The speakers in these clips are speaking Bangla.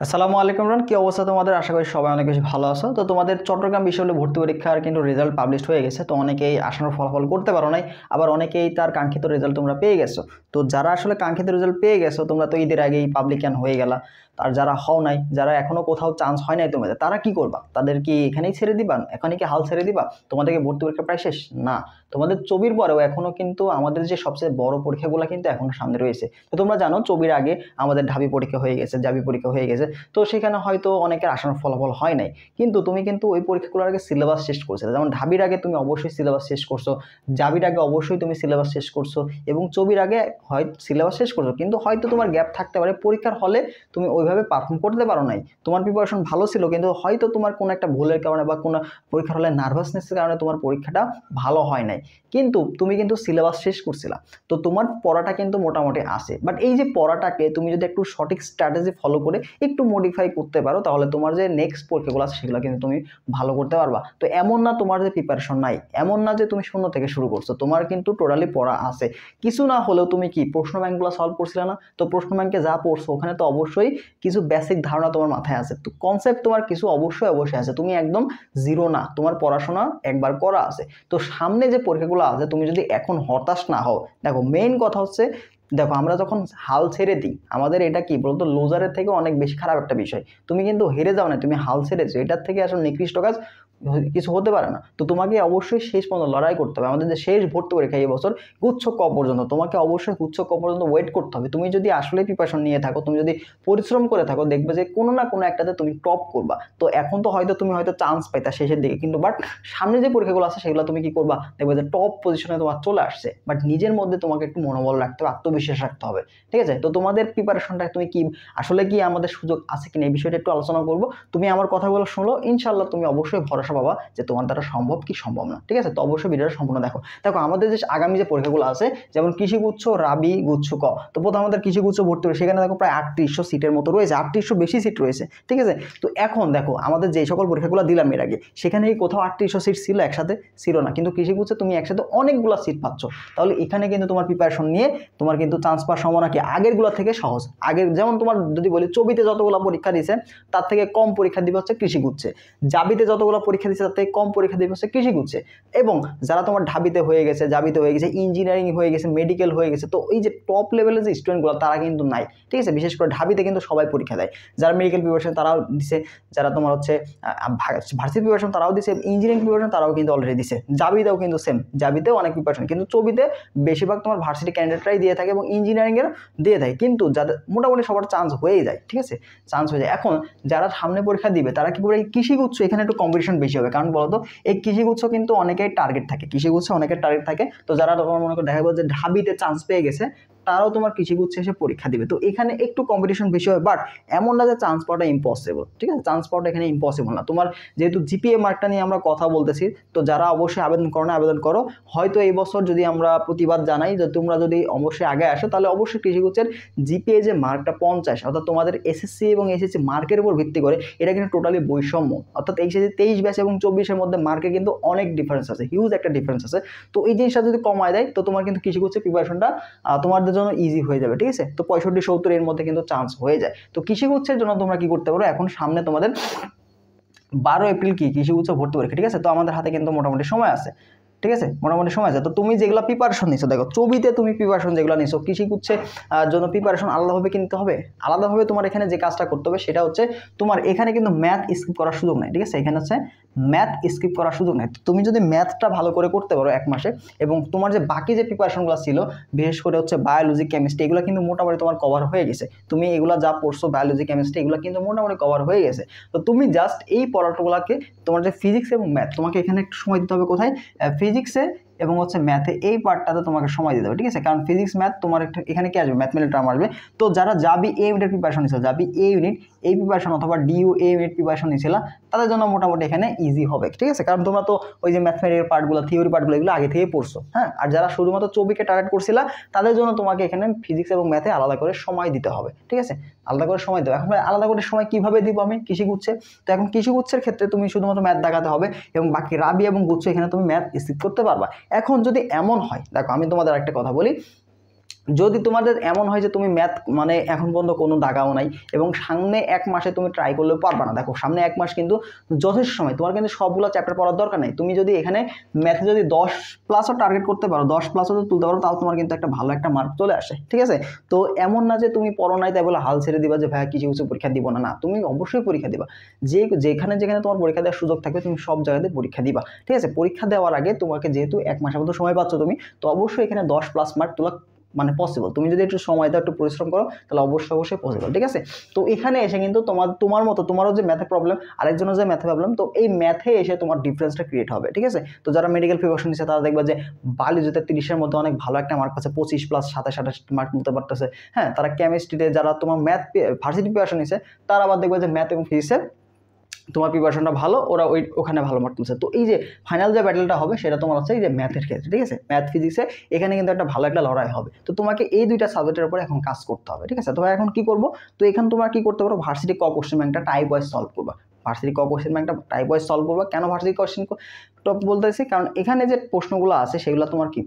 আসসালামু আলাইকুম রন, কি অবস্থা তোমাদের? আশা করি সবাই অনেক বেশি ভালো আছো। তো তোমাদের চট্টগ্রাম বিশ্ববিদ্যালয় ভর্তি পরীক্ষার কিন্তু রেজাল্ট পাবলিশ হয়ে গেছে। তো অনেকেই আসানোর ফলাফল করতে পারো নাই, আবার অনেকেই তার কাঙ্ক্ষিত রেজাল্ট তোমরা পেয়ে গেছো। তো যারা আসলে কাঙ্ক্ষিত রেজাল্ট পেয়ে গেছো তোমরা তো ঈদের আগেই পাবলিকান হয়ে গেলা। আর যারা হও নাই, যারা এখনো কোথাও চান্স হয় নাই তোমাদের, তারা কি করবা? তাদের কি এখানেই ছেড়ে দিবা? এখানে কি হাল ছেড়ে দিবা? তোমাদেরকে ভর্তি পরীক্ষা প্রায় শেষ না। তোমাদের চবির পরেও এখনো কিন্তু আমাদের যে সবচেয়ে বড় পরীক্ষাগুলো কিন্তু এখনো সামনে রয়েছে। তো তোমরা জানো চবির আগে আমাদের ঢাবি পরীক্ষা হয়ে গেছে, জাবি পরীক্ষা হয়ে গেছে। তো সেখানে হয়তো অনেকের আসানোর ফলাফল হয় নাই, কিন্তু তুমি কিন্তু ওই পরীক্ষাগুলোর আগে সিলেবাস শেষ করছিলে। যেমন ঢাবির আগে তুমি অবশ্যই সিলেবাস শেষ করছো, জাবির আগে অবশ্যই তুমি সিলেবাস শেষ করছো, এবং চবির আগে হয় সিলেবাস শেষ করছো, কিন্তু হয়তো তোমার গ্যাপ থাকতে পারে পরীক্ষার হলে তুমি ওইভাবে পারফর্ম করতে পারো নাই। তোমার প্রিপারেশন ভালো ছিল, কিন্তু হয়তো তোমার কোনো একটা ভুলের কারণে বা কোনো পরীক্ষার হলে নার্ভাসনেসের কারণে তোমার পরীক্ষাটা ভালো হয় নাই। কিন্তু তুমি কিন্তু সিলেবাস শেষ করছিলা, তো তোমার পড়াটা কিন্তু মোটামুটি আসে। বাট এই যে পড়াটাকে তুমি যদি একটু সঠিক স্ট্র্যাটেজি ফলো করে একটু মডিফাই করতে পারো, তাহলে তোমার যে নেক্সট পরীক্ষাগুলো আছে সেগুলো কিন্তু তুমি ভালো করতে পারবা। তো এমন না তোমার যে প্রিপারেশন নাই, এমন না যে তুমি শূন্য থেকে শুরু করছো, তোমার কিন্তু টোটালি পড়া আছে। কিছু না হলেও তুমি কি প্রশ্ন ব্যাংকগুলো সলভ করছিলে না? তো প্রশ্ন ব্যাংকে যা পড়ছো ওখানে তো অবশ্যই কিছু বেসিক ধারণা তোমার মাথায় আছে, তো কনসেপ্ট তোমার কিছু অবশ্যই অবশ্যই আছে। তুমি একদম জিরো না, তোমার পড়াশোনা একবার করা আছে। তো সামনে যে পরীক্ষাগুলো আছে তুমি যদি এখন হতাশ না হও, দেখো মেইন কথা হচ্ছে, দেখো আমরা যখন হাল ছেড়ে দিই, আমাদের এটা কি বলতো, লুজারের থেকে অনেক বেশি খারাপ একটা বিষয়। তুমি কিন্তু হেরে যাও না, তুমি হাল ছেড়েছো, এটার থেকে আসলে নিকৃষ্ট কাজ কিছু হতে পারে না। তো তোমাকে অবশ্যই শেষ পর্যন্ত লড়াই করতে হবে। আমাদের যে শেষ ভর্তি পরীক্ষা এই বছর গুচ্ছ ক পর্যন্ত, তোমাকে অবশ্যই গুচ্ছ ক পর্যন্ত ওয়েট করতে হবে। তুমি যদি আসলে প্রিপারেশন নিয়ে থাকো, তুমি যদি পরিশ্রম করে থাকো, দেখবে যে কোনো না কোনো একটাতে তুমি টপ করবা। তো এখন তো হয়তো তুমি হয়তো চান্স পাইতা শেষের দিকে, কিন্তু বাট সামনে যে পরীক্ষাগুলো আছে সেগুলো তুমি কি করবা, দেখবে যে টপ পজিশনে তোমার চলে আসছে। বাট নিজের মধ্যে তোমাকে একটু মনোবল রাখতে হবে, আত্মবিশ্বাস রাখতে হবে। ঠিক আছে? তো তোমাদের প্রিপারেশনটা তুমি কি আসলে কি আমাদের সুযোগ আছে কিনা এই বিষয়টা একটু আলোচনা করবো। তুমি আমার কথাগুলো শুনলো, ইনশাল্লাহ তুমি অবশ্যই ভরসা পাবা যে তোমার দ্বারা সম্ভব কি সম্ভব না। ঠিক আছে? তো অবশ্যই ভিডিওটা সম্পূর্ণ দেখো। দেখো আমাদের যে আগামী যে পরীক্ষাগুলো আছে, যেমন কৃষি গুচ্ছ, রাবি গুচ্ছ ক। তো প্রথম আমাদের কৃষি গুচ্ছ ভর্তি হবে, সেখানে দেখো প্রায় 3800 সিটের মতো রয়েছে, 3800 বেশি সিট রয়েছে। ঠিক আছে? তো এখন দেখো আমাদের যে সকল পরীক্ষাগুলো দিলাম এর আগে, সেখানে কি কোথাও 3800 সিট ছিল একসাথে? ছিল না। কিন্তু কৃষি গুচ্ছে তুমি একসাথে অনেকগুলো সিট পাচ্ছ। তাহলে এখানে কিন্তু তোমার প্রিপারেশন নিয়ে তোমার কিন্তু চান্স পাওয়ার সম্ভাবনা কি আগেরগুলো থেকে সহজ। আগের যেমন তোমার যদি বলি চবিতে যতগুলো পরীক্ষা দিছে তার থেকে কম পরীক্ষা দিবে হচ্ছে কৃষি গুচ্ছে, জাবিতে যতগুলো পরীক্ষা দিচ্ছে তার থেকে কম পরীক্ষা দিবে হচ্ছে কৃষি গুচ্ছে। এবং যারা তোমার ঢাবিতে হয়ে গেছে, জাবিতে হয়ে গেছে, ইঞ্জিনিয়ারিং হয়ে গেছে, মেডিকেল হয়ে গেছে, তো এই যে টপ লেভেলের যে স্টুডেন্টগুলো তারা কিন্তু নাই। ঠিক আছে? বিশেষ করে ঢাবিতে কিন্তু সবাই পরীক্ষা দেয়। যারা মেডিকেল প্রিপারেশন তারাও দিছে, যারা তোমার হচ্ছে ভার্সিটি প্রিপারেশন তারাও দিছে, ইঞ্জিনিয়ারিং প্রিপারেশন তারাও কিন্তু অলরেডি দিছে। জাবিতেও কিন্তু সেম, জাবিতেও অনেক প্রিপারেশন, কিন্তু চবিতে বেশিরভাগ তোমার ভার্সিটি ক্যান্ডিডেটরাই দিয়ে থাকে এবং ইঞ্জিনিয়ারিংয়ের দিয়ে থাকে, কিন্তু যাদের মোটামুটি সবার চান্স হয়েই যায়। ঠিক আছে? চান্স হয়ে যায়। এখন যারা সামনে পরীক্ষা দিবে তারা কি করে, কৃষিগুচ্ছ এখানে একটু কম্পিটিশন বেশি হবে। কারণ বলতো এই কৃষিগুচ্ছ কিন্তু অনেকেই টার্গেট থাকে, কৃষিগুচ্ছ অনেকের টার্গেট থাকে। তো যারা তোমার মনে করে দেখা যাবে যে ঢাবিতে চান্স পেয়ে গেছে, তারাও তোমার কৃষিগুচ্ছে এসে পরীক্ষা দিবে। তো এখানে একটু কম্পিটিশন বেশি হয়, বাট এমন না যে চান্স পাওয়াটা ইম্পসিবল। ঠিক আছে? চান্স পাওয়াটা এখানে ইম্পসিবল না। তোমার যেহেতু জিপিএ মার্কটা নিয়ে আমরা কথা বলতেছি, তো যারা অবশ্যই আবেদন করো না, আবেদন করো। হয়তো এই বছর যদি আমরা প্রতিবাদ জানাই যে তোমরা যদি অবশ্যই আগে আসো, তাহলে অবশ্যই কৃষিগুচ্ছের জিপিএ যে মার্কটা 50, অর্থাৎ তোমাদের এসএসসি এবং এসএসসি মার্কের উপর ভিত্তি করে এটা কিন্তু টোটালি বৈষম্য। অর্থাৎ এই 23 ব্যাচ এবং 24-এর মধ্যে মার্কে কিন্তু অনেক ডিফারেন্স আছে, হিউজ একটা ডিফারেন্স আছে। তো এই জিনিসটা যদি কমায় দেয়, তো তোমার কিন্তু কৃষিগুচ্ছের প্রিপারেশনটা তোমাদের জন্য ইজি হয়ে যাবে। ঠিক আছে? তো 65-70 এর মধ্যে কিন্তু চান্স হয়ে যায়। তো কৃষিগুচ্ছের জন্য তোমরা কি করতে পারো, এখন সামনে তোমাদের 12 এপ্রিল কি কৃষিগুচ্ছ ভর্তি পরীক্ষা। ঠিক আছে? তো আমাদের হাতে কিন্তু মোটামুটি সময় আছে। ঠিক আছে? মোটামুটি সময় আছে। তো তুমি যেগুলো প্রিপারেশন নিছো, দেখো চবিতে তুমি প্রিপারেশন যেগুলো নিছো, কৃষিগুচ্ছে জন্য প্রিপারেশন আলাদাভাবে কিনতে হবে। আলাদাভাবে তোমার এখানে যে কাজটা করতে হবে সেটা হচ্ছে, তোমার এখানে কিন্তু ম্যাথ স্কিপ করার সুযোগ নাই। ঠিক আছে? এখানে হচ্ছে ম্যাথ স্কিপ করার সুযোগ নাই। তুমি যদি ম্যাথটা ভালো করে করতে পারো এক মাসে, এবং তোমার যে বাকি যে প্রিপারেশনগুলো ছিল, বিশেষ করে হচ্ছে বায়োলজি, কেমিস্ট্রি, এগুলো কিন্তু মোটামুটি তোমার কভার হয়ে গেছে। তুমি এগুলো যা পড়ছো বায়োলজি, কেমিস্ট্রি, এগুলো কিন্তু মোটামুটি কভার হয়ে গেছে। তো তুমি জাস্ট এই পড়াগুলোকে, তোমার যে ফিজিক্স এবং ম্যাথ, তোমাকে এখানে একটু সময় দিতে হবে। কোথায়? ফিজিক্সে এবং হচ্ছে ম্যাথে, এই পার্টটাতে তোমাকে সময় দিতে হবে। ঠিক আছে? কারণ ফিজিক্স ম্যাথ তোমার এখানে কি আসবে, ম্যাথমেটিক্স টার্ম আসবে। তো যারা জাবি এ ইউনিটের প্রিপারেশন নিচ্ছিল, জাবি এ ইউনিট এই প্রিপারেশন অথবা ডিইউ এ ইউনিট প্রিপারেশন নিচ্ছিল, তাদের জন্য মোটামুটি এখানে ইজি হবে। ঠিক আছে? কারণ তোমরা তো ওই যে ম্যাথমেটিক্সের পার্টগুলো, থিওরি পার্টগুলো, এগুলো আগে থেকে পড়ছো। হ্যাঁ? আর যারা শুধুমাত্র চবিকে টার্গেট করছিল, তাদের জন্য তোমাকে এখানে ফিজিক্স এবং ম্যাথে আলাদা করে সময় দিতে হবে। ঠিক আছে? আলাদা করে সময় দেবো। এখন আলাদা করে সময় কিভাবে দিব আমি কৃষিগুচ্ছে? তো এখন কৃষিগুচ্ছের ক্ষেত্রে তুমি শুধুমাত্র ম্যাথ দেখাতে হবে, এবং বাকি রাবি এবং গুচ্ছ এখানে তুমি ম্যাথ স্কিপ করতে পারবা। এখন যদি এমন হয়, দেখো আমি তোমাদের একটা কথা বলি, যদি তোমাদের এমন হয় যে তুমি ম্যাথ মানে এখন পর্যন্ত কোনো দাগাও নাই এবং সামনে 1 মাসে তুমি ট্রাই করলেও পারবা না, দেখো সামনে 1 মাস কিন্তু যথেষ্ট সময়, তোমার কিন্তু সবগুলো চ্যাপ্টার পড়ার দরকার নেই। তুমি যদি এখানে ম্যাথে যদি 10+ টার্গেট করতে পারো, 10+ যদি তুলতে পারো, তাও তোমার কিন্তু একটা ভালো একটা মার্ক চলে আসে, ঠিক আছে। তো এমন না যে তুমি পড়ো নাই তাই বলে হাল ছেড়ে দিবা যে ভাইয়া কিছু কিছু পরীক্ষা দিব না, না তুমি অবশ্যই পরীক্ষা দিবা। যেখানে যেখানে তোমার পরীক্ষা দেওয়ার সুযোগ থাকবে তুমি সব জায়গাতে পরীক্ষা দিবা, ঠিক আছে। পরীক্ষা দেওয়ার আগে তোমাকে যেহেতু 1 মাসের মতো সময় পাচ্ছ তুমি, তো অবশ্যই এখানে 10+ মার্ক তোলা মানে পসিবল। তুমি যদি একটু সময় দাও, একটু পরিশ্রম করো, তাহলে অবশ্যই পসিবল, ঠিক আছে। তো এখানে এসে কিন্তু তোমার মতো তোমারও যে ম্যাথে প্রবলেম, আরেকজনের যে ম্যাথে প্রবলেম, তো এই ম্যাথে এসে তোমার ডিফারেন্সটা ক্রিয়েট হবে, ঠিক আছে। তো যারা মেডিকেল প্রিপারেশন নিচ্ছে তারা দেখবে যে বায়োলজিতে 30-এর মধ্যে অনেক ভালো একটা মার্ক পাচ্ছে, 25 প্লাস 27-28 মার্ক নিতে পারতেছে। হ্যাঁ, তারা কেমিস্ট্রিতে যারা তোমার ম্যাথ ভার্সিটি প্রিপারেশন নিচ্ছে তারা আবার দেখবে যে ম্যাথ এবং ফিজিক্সে তোমার প্রিপারেশনটা ভালো, ওরা ওখানে ভালো মার্ক তুলছে। তো এই যে ফাইনাল যে ব্যাটেলটা হবে সেটা তোমার হচ্ছে এই যে ম্যাথের ক্ষেত্রে, ঠিক আছে। ম্যাথ ফিজিক্সে এখানে কিন্তু একটা ভালো একটা লড়াই হবে। তো তোমাকে এই দুইটা সাবজেক্টের উপরে এখন কাজ করতে হবে, ঠিক আছে। তো এখন কি করবো, তো এখানে তোমরা কি করতে পারো, ভার্সিটি ক কোশ্চেন ব্যাংকটা টাইপ ওয়াইজ সলভ করবা। ভার্সিটি ক কোশ্চেন ব্যাংকটা টাইপ ওয়াইজ সলভ করবা। কেন ভার্সিটি কোশ্চেন টপ বলতেছি, কারণ এখানে যে প্রশ্নগুলো আছে সেগুলো তোমার কি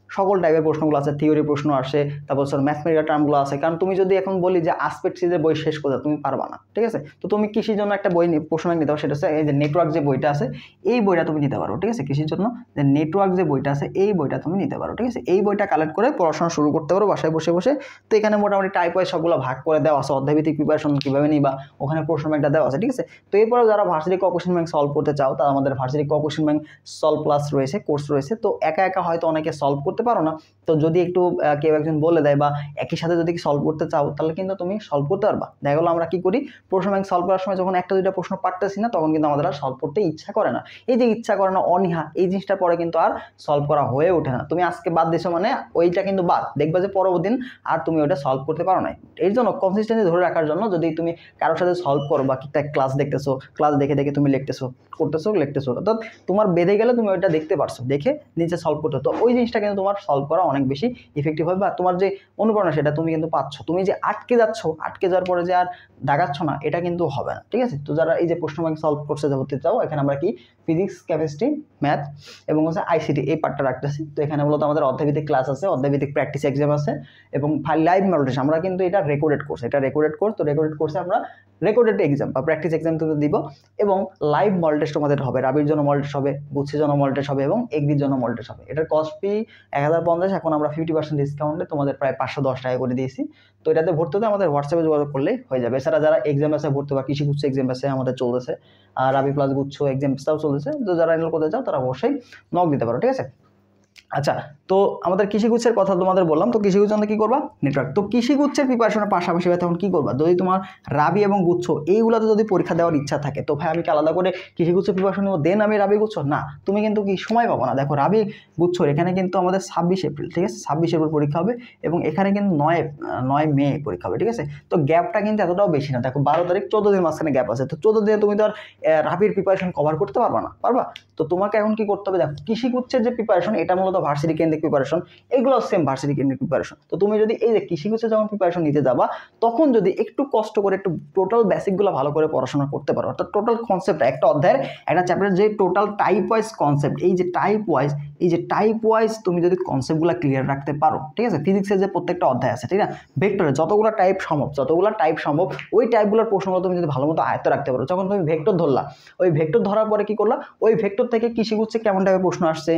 সকল টাইপের প্রশ্নগুলো আছে, থিওরি প্রশ্ন আসে, তারপর ম্যাথমেটিক্যাল টার্মগুলো আছে। কারণ তুমি যদি এখন বলি যে আসপেক্ট সিরিজের বই শেষ করতে, তুমি পারবা না, ঠিক আছে। তো তুমি কৃষির জন্য একটা বই প্রশ্ন নিতে পারো, সেটা হচ্ছে এই যে নেটওয়ার্ক যে বইটা আছে, এই বইটা তুমি নিতে পারো, ঠিক আছে। কৃষির জন্য যে নেটওয়ার্ক যে বইটা আছে এই বইটা তুমি নিতে পারো, ঠিক আছে। এই বইটা কালেক্ট করে পড়াশোনা শুরু করতে পারো বাসায় বসে বসে। তো এখানে মোটামুটি টাইপ ওয়াইজ সবগুলো ভাগ করে দেওয়া আছে, অধ্যায়ভিত্তিক প্রিপারেশন কীভাবে নিবা ওখানে প্রশ্ন ব্যাংকটা দেওয়া আছে, ঠিক আছে। তো এরপরেও যারা ভার্সিটি ক কোশ্চেন ব্যাংক সলভ করতে চাও, তারা আমাদের ভার্সিটি ক কোশ্চেন ব্যাংক সলভ ক্লাস রয়েছে, কোর্স রয়েছে। তো একা একা হয়তো অনেকে সলভ করতে পারো না, তো যদি একটু কেউ একজন বলে দেয় বা একই সাথে যদি সলভ করতে চাও, তাহলে কিন্তু তুমি সলভ করতে পারবা। দেখা গেলো আমরা কি করি, প্রশ্ন ব্যাংক সলভ করার সময় যখন একটা দুইটা প্রশ্ন পারতেছি না, তখন কিন্তু আমাদের আর সলভ করতে ইচ্ছা করে না। এই যে ইচ্ছা করে না, অনীহা, এই জিনিসটা পরে কিন্তু আর সলভ করা হয়ে ওঠে না। তুমি আজকে বাদ দিছো মানে ওইটা কিন্তু বাদ, দেখবা যে পরবর্তী দিন আর তুমি ওইটা সলভ করতে পারো না। এই জন্য কনসিস্টেন্সি ধরে রাখার জন্য যদি তুমি কারোর সাথে সলভ করো বা একটা ক্লাস দেখতেছো, ক্লাস দেখে দেখে তুমি লিখতেছো, অর্থাৎ তোমার বেঁধে গেলে তুমি ওইটা দেখতে পারছো, দেখে নিচে সলভ করতে, তো ওই জিনিসটা কিন্তু তোমার সলভ করা অনেক বেশি ইফেক্টিভ হবে। আর তোমার যে অনুপ্রেরণা সেটা তুমি কিন্তু পাচ্ছ। তুমি যে আটকে যাওয়ার পরে যে আর দাগাচ্ছ না, এটা কিন্তু হবে না, ঠিক আছে। তো যারা এই যে প্রশ্ন ব্যাংক সলভ করতে হতে চাও, এখানে আমরা কি ফিজিক্স, কেমিস্ট্রি, ম্যাথ এবং হচ্ছে আইসিটি এই পার্টটা রাখতেছি। তো এখানে মূলত আমাদের অধ্যায়ভিত্তিক ক্লাস আছে, অধ্যায়ভিত্তিক প্র্যাকটিস এক্সাম আছে এবং লাইভ মডেল টেস্ট। আমরা কিন্তু এটা রেকর্ডেড কোর্স, তো রেকর্ডেড কোর্সে আমরা রেকর্ডেড এক্সাম বা প্র্যাকটিস এক্সাম তুমি দিব এবং লাইভ মডেল টেস্ট আমাদের হবে। রাবির জন্য মডেল টেস্ট হবে, গুচ্ছের জন্য মডেল টেস্ট হবে এবং এগ্রির জন্য মডেল টেস্ট হবে। এটার কস্ট ফি 1050, এখন আমরা 50% ডিসকাউন্টে তোমাদের প্রায় 510 টাকা করে দিয়েছি। তো এটাতে ভর্তি হতে আমাদের হোয়াটসঅ্যাপে যোগাযোগ করলেই হয়ে যাবে। এছাড়া যারা এক্সাম আছে ভর্তি বা কৃষি গুচ্ছ এক্সাম আছে আমাদের চলতেছে, আর রাবি প্লাস গুচ্ছ এক্সামটাও চলতেছে। তো যারা এনরোল করতে চাও তারা অবশ্যই নক দিতে পারো, ঠিক আছে। আচ্ছা, তো আমাদের কৃষিগুচ্ছের কথা তোমাদের বললাম। তো কৃষিগুচ্ছ কি করবা, নেটওয়ার্ক। তো কৃষিগুচ্ছের প্রিপারেশনের পাশাপাশি তখন কি করবা, যদি তোমার রাবি এবং গুচ্ছ এইগুলোতে যদি পরীক্ষা দেওয়ার ইচ্ছা থাকে, তো ভাই আমি কি আলাদা করে কৃষিগুচ্ছ প্রিপারেশন নেবো দেন আমি রাবি গুচ্ছ, না, তুমি কিন্তু কি সময় পাবো না। দেখো রাবি গুচ্ছ এখানে কিন্তু আমাদের 26 এপ্রিল, ঠিক আছে, 26 এপ্রিল পরীক্ষা হবে এবং এখানে কিন্তু 9 মে পরীক্ষা হবে, ঠিক আছে। তো গ্যাপটা কিন্তু এতটাও বেশি না, দেখো 12 তারিখ 14 দিন মাঝখানে গ্যাপ আছে। তো 14 দিনে তুমি তো আর রাবির প্রিপারেশন কভার করতে পারবা না, পারবা। তো তোমাকে এখন কি করতে হবে, দেখো কৃষিগুচ্ছের যে প্রিপারেশন এটা মূলত ভার্সিটি কেন্দ্রিক প্রিপারেশন, এগুলো সেম ভার্সিটি কেন্দ্রিক প্রিপারেশন। তো তুমি যদি এই যে কৃষিগুচ্ছের যখন প্রিপারেশন নিতে যাবা, তখন যদি একটু কষ্ট করে একটু টোটাল বেসিকগুলো ভালো করে পড়াশোনা করতে পারো, অর্থাৎ টোটাল কনসেপ্ট একটা অধ্যায়ের একটা চ্যাপ্টারের যে টোটাল টাইপ ওয়াইজ কনসেপ্ট, এই যে টাইপ ওয়াইজ তুমি যদি কনসেপ্টগুলো ক্লিয়ার রাখতে পারো, ঠিক আছে। ফিজিক্সের যে প্রত্যেকটা অধ্যায় আছে, ঠিক না, ভেক্টরে যতগুলো টাইপ সম্ভব ওই টাইপগুলোর প্রশ্নগুলো তুমি যদি ভালো মতো আয়ত্ত রাখতে পারো। যখন তুমি ভেক্টর ধরলা, ওই ভেক্টর ধরার পরে কি করলা, ওই ভেক্টর থেকে কৃষিগুচ্ছে কেমন টাইপের প্রশ্ন আসছে,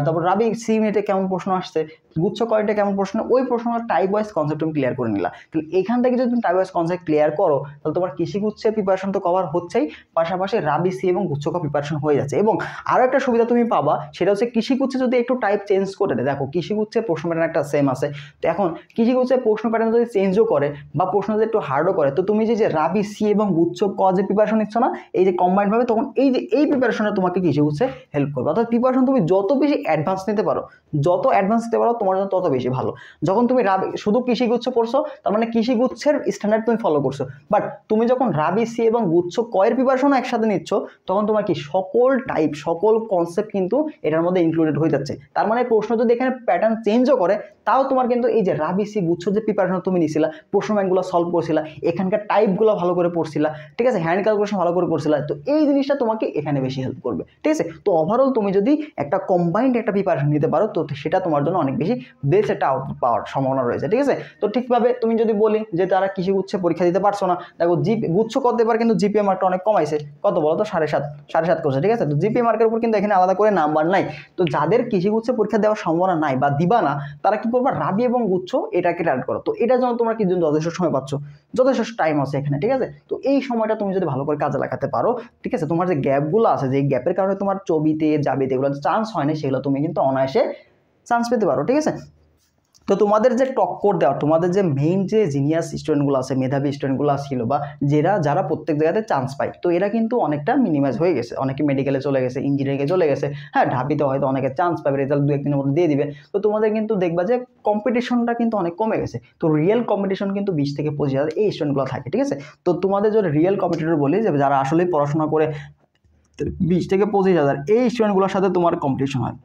তারপর রাবি সি মিনিটে কেমন প্রশ্ন আসছে, গুচ্ছ কয়টা কেমন প্রশ্ন, ওই প্রশ্নগুলো টাইপ ওয়াইজ কনসেপ্ট তুমি ক্লিয়ার করে নিলা। তাহলে এখান থেকে যদি তুমি টাইপ ওয়াইজ কনসেপ্ট ক্লিয়ার করো, তাহলে তোমার কৃষিগুচ্ছের প্রিপারেশন তো কভার হচ্ছেই, পাশাপাশি রাবি সি এবং গুচ্ছ ক প্রিপারেশন হয়ে যাচ্ছে। এবং আরও একটা সুবিধা তুমি পাবা, সেটা হচ্ছে কৃষিগুচ্ছে যদি একটু টাইপ চেঞ্জ করে দেয়, দেখো কৃষিগুচ্ছের প্রশ্ন প্যাটার্ন একটা সেম আছে, তো এখন কৃষিগুচ্ছের প্রশ্ন প্যাটার্ন যদি চেঞ্জও করে বা প্রশ্ন যদি একটু হার্ডও করে, তো তুমি যে রাবি সি এবং গুচ্ছ ক যে প্রিপারেশন নিচ্ছ না, এই যে কম্বাইন্ড ভাবে, তখন এই প্রিপারেশনে তোমাকে কৃষিগুচ্ছে হেল্প করবে। অর্থাৎ প্রিপারেশন তুমি যত বেশি অ্যাডভান্স নিতে পারো, তোমার জন্য তত বেশি ভালো। যখন তুমি শুধু কৃষিগুচ্ছ পড়ছো, তার মানে কৃষিগুচ্ছের স্ট্যান্ডার্ড তুমি ফলো করছো, বাট তুমি যখন রাবি সি এবং গুচ্ছ কয়ের প্রিপারেশন একসাথে নিচ্ছ, তখন তোমার কি সকল কনসেপ্ট কিন্তু এটার মধ্যে ইনক্লুডেড হয়ে যাচ্ছে। তার মানে প্রশ্ন যদি এখানে প্যাটার্ন চেঞ্জও করে, তাও তোমার কিন্তু এই যে রাবি সি গুচ্ছ যে প্রিপারেশন তুমি নিছিলা, প্রশ্ন ব্যাংকগুলো সলভ করছিলা, এখানকার টাইপগুলো ভালো করে পড়ছিলা, ঠিক আছে, হ্যান্ড ক্যালকুলেশন ভালো করে করছিলা, তো এই জিনিসটা তোমাকে এখানে বেশি হেল্প করবে, ঠিক আছে। তো ওভারঅল তুমি যদি একটা কম্বাইন্ড একটা প্রিপারেশন নিতে পারো, তো সেটা তোমার জন্য অনেক বেশি বেস্ট একটা আউটপুট পাওয়ার সম্ভাবনা রয়েছে। ঠিক আছে, তো ঠিকভাবে তুমি যদি বলি যে তারা কৃষি গুচ্ছে পরীক্ষা দিতে পারছো না, দেখো গুচ্ছ কত এবার কিন্তু জিপিএ মার্কটা অনেক কমাইছে, কত বলো তো 7.5 করছে। ঠিক আছে, তো জিপিএ মার্কের উপর কিন্তু এখানে আলাদা করে নাম্বার নাই। তো যাদের কৃষি গুচ্ছে পরীক্ষা দেওয়ার সম্ভাবনা নাই বা দিবা না, তারা কি করবা, রাবি এবং গুচ্ছ এটাকে টার্গেট করো। তো এটার জন্য তোমরা কি যথেষ্ট সময় পাচ্ছ, যথেষ্ট টাইম আছে এখানে। ঠিক আছে, তো এই সময়টা তুমি যদি ভালো করে কাজে লাগাতে পারো, ঠিক আছে, তোমার যে গ্যাপগুলো আছে, যে গ্যাপের কারণে তোমার চবিতে জাবিতে এগুলো চান্স হয় না, সেগুলো তুমি কিন্তু অনায়াসে চান্স পেতে পারো। ঠিক আছে, তো তোমাদের যে টক্কর দেওয়া, তোমাদের যে মেইন যে জিনিয়াস স্টুডেন্টগুলো আছে, মেধাবী স্টুডেন্টগুলো ছিল, বা যারা প্রত্যেক জায়গাতে চান্স পায়, তো এরা কিন্তু অনেকটা মিনিমাইজ হয়ে গেছে। অনেকে মেডিকেলে চলে গেছে, ইঞ্জিনিয়ারিংয়ে চলে গেছে, হ্যাঁ ঢাবিতে হয়তো অনেকে চান্স পাবে, রেজাল্ট 2-1 দিনের মধ্যে দিয়ে দিবে। তো তোমাদের কিন্তু দেখবা যে কম্পিটিশনটা কিন্তু অনেক কমে গেছে। তো রিয়েল কম্পিটিশন কিন্তু 20 থেকে 25 হাজার এই স্টুডেন্টগুলো থাকে। ঠিক আছে, তো তোমাদের যদি রিয়েল কম্পিটিটর বলি, যে যারা আসলেই পড়াশোনা করে 20 থেকে 25 হাজার এই স্টুডেন্টগুলোর সাথে তোমার কম্পিটিশন হয়।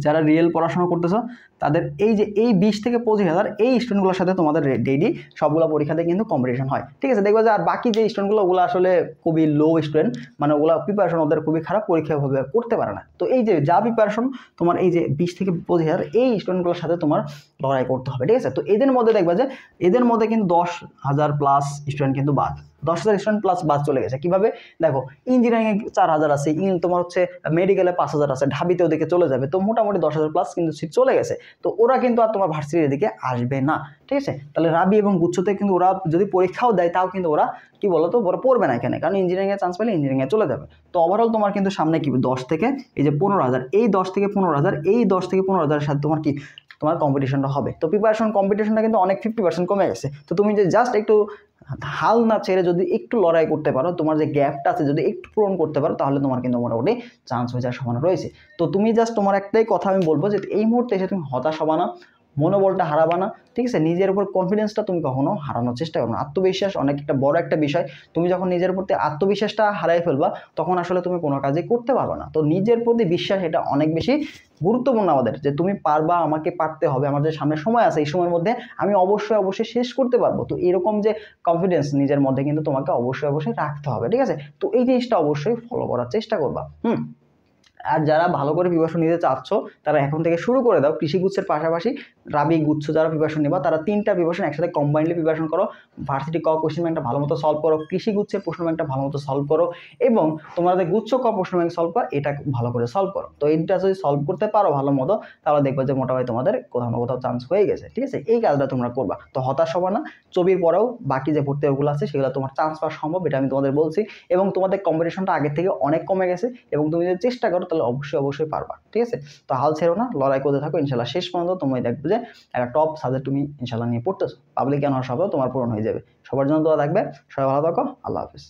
যারা রিয়েল পড়াশোনা করতেছো তাদের এই 20 থেকে 25 হাজার এই স্টুডেন্টগুলোর সাথে তোমাদের ডেইলি সবগুলো পরীক্ষাতে কিন্তু কম্পিটিশন হয়। ঠিক আছে, দেখবা যে আর বাকি যে স্টুডেন্টগুলো, ওগুলো আসলে খুবই লো স্টুডেন্ট, মানে ওগুলো প্রিপারেশন ওদের খুবই খারাপ, পরীক্ষা ভাবে করতে পারে না। তো এই যে যা প্রিপারেশন তোমার এই যে 20 থেকে 25 হাজার এই স্টুডেন্টগুলোর সাথে তোমার লড়াই করতে হবে। ঠিক আছে, তো এদের মধ্যে দেখবা যে এদের মধ্যে কিন্তু 10,000 প্লাস স্টুডেন্ট কিন্তু বাদ, 10,000 স্টুডেন্ট প্লাস বাদ চলে গেছে। কিভাবে দেখো, ইঞ্জিনিয়ারিংয়ে 4,000 আছে, তোমার হচ্ছে মেডিকেলে 5,000 আছে, ঢাবিতে ওদিকে চলে যাবে, তো মোটামুটি 10,000 প্লাস কিন্তু সিট চলে গেছে। তো ওরা কিন্তু আর তোমার ভার্সিটির দিকে আসবে না। ঠিক আছে, তাহলে রাবি এবং গুচ্ছতে কিন্তু ওরা যদি পরীক্ষাও দেয়, তাও কিন্তু ওরা কি বলতো ওরা পড়বে না এখানে, কারণ ইঞ্জিনিয়ারিংয়ে চান্স পেলে ইঞ্জিনিয়ারিংয়ে চলে যাবে। তো ওভারঅল তোমার কিন্তু সামনে কি 10 থেকে এই যে 15,000, এই 10 থেকে 15,000, এই 10 থেকে 15,000 সাথে তোমার কম্পিটিশনটা হবে। তো কম্পিটিশনটা কিন্তু অনেক 50% কমে গেছে। তো তুমি যে জাস্ট একটু হাল না ছেড়ে যদি একটু লড়াই করতে পারো, তোমার যে গ্যাপটা আছে যদি একটু পূরণ করতে পারো, তাহলে তোমার কিন্তু মোটামুটি চান্স হয়ে যাওয়ার সম্ভাবনা রয়েছে। তো তুমি জাস্ট তোমার একটাই কথা আমি বলবো, যে এই মুহূর্তে এসে তুমি হতাশ হবা না, মনোবলটা হারাবা না। ঠিক আছে, নিজের উপর কনফিডেন্সটা তুমি কখনো হারানোর চেষ্টা করো না। আত্মবিশ্বাস অনেক একটা বড় একটা বিষয়। তুমি যখন নিজের প্রতি আত্মবিশ্বাসটা হারাই ফেলবা, তখন আসলে তুমি কোনো কাজই করতে পারবে না। তো নিজের প্রতি বিশ্বাস এটা অনেক বেশি গুরুত্বপূর্ণ আমাদের, যে তুমি পারবা, আমাকে পারতে হবে, আমার যে সামনে সময় আছে এই সময়ের মধ্যে আমি অবশ্যই শেষ করতে পারবো। তো এরকম যে কনফিডেন্স নিজের মধ্যে কিন্তু তোমাকে অবশ্যই রাখতে হবে। ঠিক আছে, তো এই জিনিসটা অবশ্যই ফলো করার চেষ্টা করবা। আর যারা ভালো করে প্রিপারেশন নিতে চাচ্ছ, তারা এখন থেকে শুরু করে দাও। কৃষি গুচ্ছের পাশাপাশি রাবি গুচ্ছ যারা প্রিপারেশন নেবা, তারা 3টা প্রিপারেশন একসাথে কম্বাইন্ডলি প্রিপারেশন করো। ভার্সিটি ক কোশ্চেন ব্যাংকটা ভালো মতো সলভ করো, কৃষি গুচ্ছের প্রশ্ন ব্যাংকটা ভালো মতো সলভ করো, এবং তোমাদের গুচ্ছ ক প্রশ্ন ব্যাংক সলভ করো, এটা ভালো করে সলভ করো। তো এইটা যদি সলভ করতে পারো ভালো মতো, তাহলে দেখবে যে মোটামুটি তোমাদের কোথাও না কোথাও চান্স হয়ে গেছে। ঠিক আছে, এই কাজটা তোমরা করবা। তো হতাশ হবা না, ছবির পরেও বাকি যে ভর্তি ওগুলো আছে সেগুলো তোমার চান্স পাওয়া সম্ভব, এটা আমি তোমাদের বলছি। এবং তোমাদের কম্পিটিশনটা আগের থেকে অনেক কমে গেছে, এবং তুমি যদি চেষ্টা করো তাহলে অবশ্যই পারবা। ঠিক আছে, তো হাল ছেড়ো না, লড়াই করতে থাকো, ইনশাল্লাহ শেষ পর্যন্ত তুমি দেখবে যে একটা টপ সাবজেক্ট তুমি ইনশাল্লাহ নিয়ে পড়তেছো, পাবলিক অনার্স হবে, তোমার পূরণ হয়ে যাবে। সবার জন্য দোয়া থাকবে, সবাই ভালো থাকো, আল্লাহ হাফিজ।